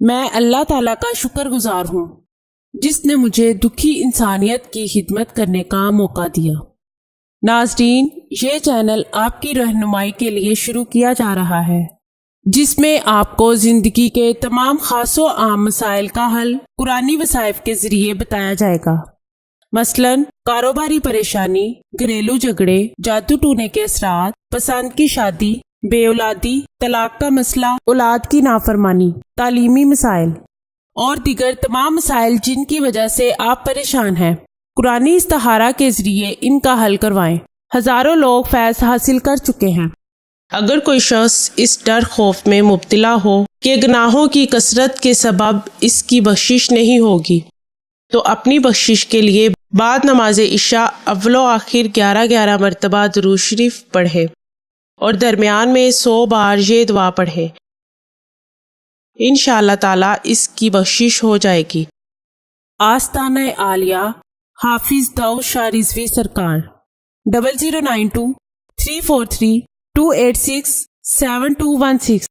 میں اللہ تعالیٰ کا شکر گزار ہوں جس نے مجھے دکھی انسانیت کی خدمت کرنے کا موقع دیا۔ ناظرین، یہ چینل آپ کی رہنمائی کے لیے شروع کیا جا رہا ہے جس میں آپ کو زندگی کے تمام خاص و عام مسائل کا حل قرآنی وظائف کے ذریعے بتایا جائے گا، مثلاً کاروباری پریشانی، گھریلو جھگڑے، جادو ٹونے کے اثرات، پسند کی شادی، بے اولادی، طلاق کا مسئلہ، اولاد کی نافرمانی، تعلیمی مسائل اور دیگر تمام مسائل جن کی وجہ سے آپ پریشان ہیں، قرآنی استخارہ کے ذریعے ان کا حل کروائیں۔ ہزاروں لوگ فیض حاصل کر چکے ہیں۔ اگر کوئی شخص اس ڈر خوف میں مبتلا ہو کہ گناہوں کی کثرت کے سبب اس کی بخشش نہیں ہوگی، تو اپنی بخشش کے لیے بعد نماز عشاء اول و آخر 11 مرتبہ درود شریف پڑھے اور درمیان میں 100 بار یہ دعا پڑھے۔ انشاءاللہ تعالی اس کی بخشش ہو جائے گی۔ آستانہ عالیہ حافظ داؤد شاہ رضوی سرکار 0092 343 286 7216